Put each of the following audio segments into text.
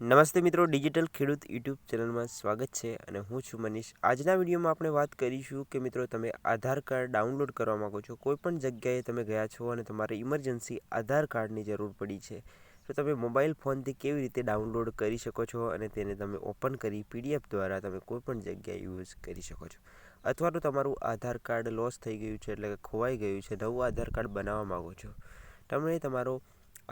નમસ્તે મિત્રો, ડિજિટલ ખેડૂત યુટ્યુબ ચેનલમાં સ્વાગત છે અને હું છું મનીષ। આજના વિડીયોમાં આપણે વાત કરીશું કે મિત્રો તમે આધાર કાર્ડ ડાઉનલોડ કરવા માગો છો, કોઈપણ જગ્યાએ તમે ગયા છો અને તમારે ઇમરજન્સી આધાર કાર્ડની જરૂર પડી છે, તો તમે મોબાઈલ ફોનથી કેવી રીતે ડાઉનલોડ કરી શકો છો અને તેને તમે ઓપન કરી PDF દ્વારા તમે કોઈપણ જગ્યાએ યુઝ કરી શકો છો। અથવા તો તમારું આધાર કાર્ડ લોસ થઈ ગયું છે, એટલે કે ખોવાઈ ગયું છે, નવું આધાર કાર્ડ બનાવવા માગો છો, તમને તમારો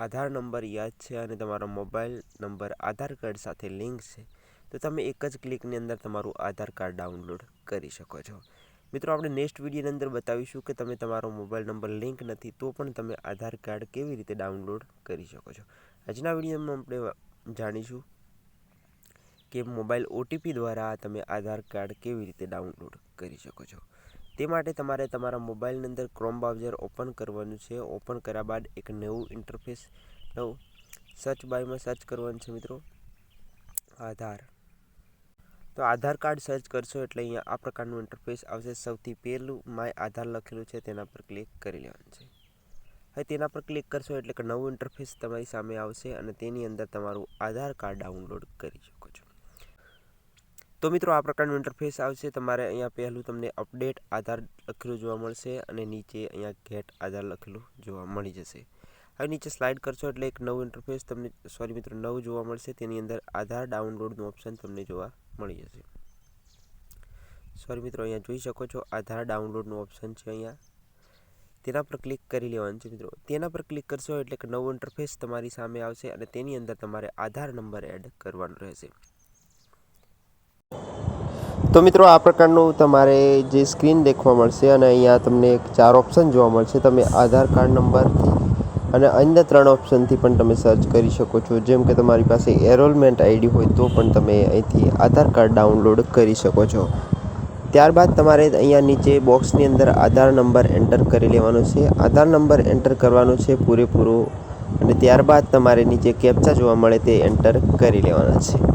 આધાર નંબર યાદ છે અને તમારો મોબાઈલ નંબર આધાર કાર્ડ સાથે લિંક છે, તો તમે એક જ ક્લિકની અંદર તમારું આધાર કાર્ડ ડાઉનલોડ કરી શકો છો। મિત્રો, આપણે નેક્સ્ટ વિડીયોની અંદર બતાવીશું કે તમે તમારો મોબાઈલ નંબર લિંક નથી તો પણ તમે આધાર કાર્ડ કેવી રીતે ડાઉનલોડ કરી શકો છો। આજના વિડીયોમાં આપણે જાણીશું કે મોબાઈલ OTP દ્વારા તમે આધાર કાર્ડ કેવી રીતે ડાઉનલોડ કરી શકો છો। તે માટે તમારે તમારા મોબાઈલની અંદર ક્રોમ બ્રાઉઝર ઓપન કરવાનું છે। ઓપન કર્યા બાદ એક નવું ઇન્ટરફેસ સર્ચ બારમાં સર્ચ કરવાનું છે મિત્રો આધાર। તો આધાર કાર્ડ સર્ચ કરશો એટલે અહીંયા આ પ્રકારનું ઇન્ટરફેસ આવશે। સૌથી પહેલું માય આધાર લખેલું છે તેના પર ક્લિક કરી લેવાનું છે। હવે તેના પર ક્લિક કરશો એટલે કે નવું ઇન્ટરફેસ તમારી સામે આવશે અને તેની અંદર તમારું આધાર કાર્ડ ડાઉનલોડ કરી શકો છો। તો મિત્રો, આ પ્રકારનું ઇન્ટરફેસ આવશે। તમારે અહીંયા પહેલું તમને અપડેટ આધાર લખેલું જોવા મળશે અને નીચે અહીંયા ગેટ આધાર લખેલું જોવા મળી જશે। હવે નીચે સ્લાઇડ કરશો એટલે એક નવું ઇન્ટરફેસ તમને નવું જોવા મળશે। તેની અંદર આધાર ડાઉનલોડનું ઓપ્શન તમને જોવા મળી જશે। અહીંયા જોઈ શકો છો આધાર ડાઉનલોડનું ઓપ્શન છે, અહીંયા તેના પર ક્લિક કરી લેવાનું છે મિત્રો। તેના પર ક્લિક કરશો એટલે કે નવું ઇન્ટરફેસ તમારી સામે આવશે અને તેની અંદર તમારે આધાર નંબર એડ કરવાનો રહેશે। તો મિત્રો, આ પ્રકારનું તમારે જે સ્ક્રીન દેખવા મળશે અને અહીંયા તમને 4 ઓપ્શન જોવા મળશે। તમે આધાર કાર્ડ નંબરથી અને અન્ય 3 ઓપ્શનથી પણ તમે સર્ચ કરી શકો છો। જેમ કે તમારી પાસે એનરોલમેન્ટ ID હોય તો પણ તમે અહીંથી આધાર કાર્ડ ડાઉનલોડ કરી શકો છો। ત્યારબાદ તમારે અહીંયા નીચે બોક્સની અંદર આધાર નંબર એન્ટર કરી લેવાનો છે। આધાર નંબર એન્ટર કરવાનો છે પૂરેપૂરો અને ત્યારબાદ તમારે નીચે કેપ્ચા જોવા મળે તે એન્ટર કરી લેવાના છે।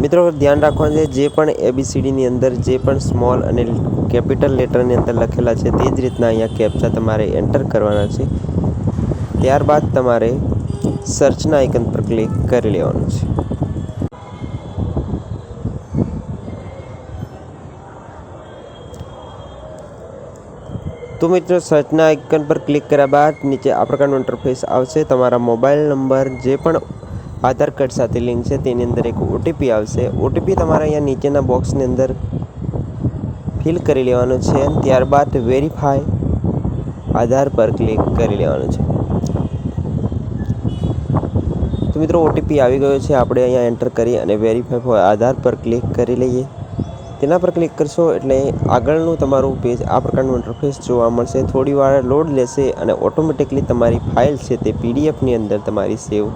મિત્રો, ધ્યાન રાખવાનું છે જે પણ ABCDની અંદર જે પણ સ્મોલ અને કેપિટલ લેટરની અંદર લખેલા છે તે જ રીતના અહીંયા કેપ્ચા તમારે એન્ટર કરવાના છે। ત્યારબાદ તમારે સર્ચના આઇકન પર ક્લિક કરી લેવાનું છે। તો મિત્રો, સર્ચના આઇકન પર ક્લિક કર્યા બાદ નીચે આ પ્રકારનું ઇન્ટરફેસ આવશે। તમારા મોબાઈલ નંબર જે પણ આધાર કાર્ડ સાથે લિંક છે તેની અંદર એક OTP આવશે। OTP તમારે અહીંયા નીચેના બોક્સની અંદર ફિલ કરી લેવાનું છે। ત્યારબાદ વેરીફાઈ આધાર પર ક્લિક કરી લેવાનું છે। તો મિત્રો, OTP આવી ગયો છે, આપણે અહીંયા એન્ટર કરી અને વેરીફાઈ આધાર પર ક્લિક કરી લઈએ। તેના પર ક્લિક કરશો એટલે આગળનું તમારું પેજ આ પ્રકારનું ઇન્ટરફેસ જોવા મળશે। થોડી વાર લોડ લેશે અને ઓટોમેટિકલી તમારી ફાઇલ છે તે PDFની અંદર તમારી સેવ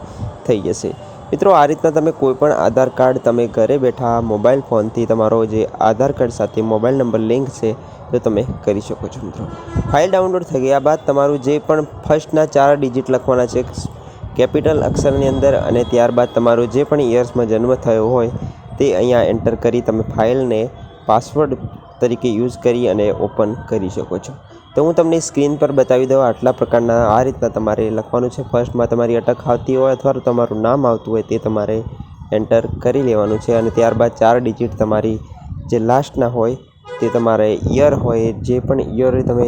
થઈ જશે। મિત્રો, આ રીતના તમે કોઈપણ આધાર કાર્ડ તમે ઘરે બેઠા મોબાઈલ ફોનથી તમારો જે આધાર કાર્ડ સાથે મોબાઈલ નંબર લિંક છે તો તમે કરી શકો છો। મિત્રો, ફાઇલ ડાઉનલોડ થઈ ગયા બાદ તમારું જે પણ ફર્સ્ટના 4 ડિજિટ લખવાના છે કેપિટલ અક્ષરની અંદર અને ત્યારબાદ તમારો જે પણ યર્સમાં જન્મ થયો હોય તે અહીંયા એન્ટર કરી તમે ફાઇલને પાસવર્ડ તરીકે યુઝ કરી અને ઓપન કરી શકો છો। તો હું તમને સ્ક્રીન પર બતાવી દઉં, આટલા પ્રકારના આ રીતના તમારે લખવાનું છે। ફર્સ્ટમાં તમારી અટક આવતી હોય અથવા તો તમારું નામ આવતું હોય તે તમારે એન્ટર કરી લેવાનું છે અને ત્યારબાદ 4 ડિજિટ તમારી જે લાસ્ટના હોય તે તમારે યર હોય, જે પણ યર તમે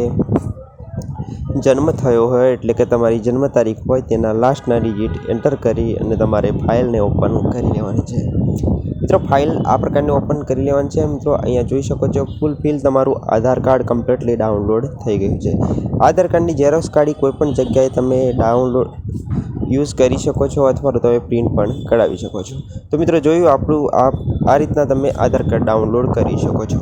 જન્મ થયો હોય એટલે કે તમારી જન્મ તારીખ હોય તેના લાસ્ટના ડિજિટ એન્ટર કરી અને તમારે ફાઇલને ઓપન કરી લેવાની છે। મિત્રો, ફાઇલ આ પ્રકારની ઓપન કરી લેવાની છે। મિત્રો, અહીંયા જોઈ શકો છો ફૂલફિલ તમારું આધાર કાર્ડ કમ્પ્લીટલી ડાઉનલોડ થઈ ગયું છે। આધાર કાર્ડની ઝેરોક્ષ કાઢી કોઈપણ જગ્યાએ તમે ડાઉનલોડ યુઝ કરી શકો છો અથવા તો તમે પ્રિન્ટ પણ કઢાવી શકો છો। તો મિત્રો, જોયું આપણું આ રીતના તમે આધાર કાર્ડ ડાઉનલોડ કરી શકો છો।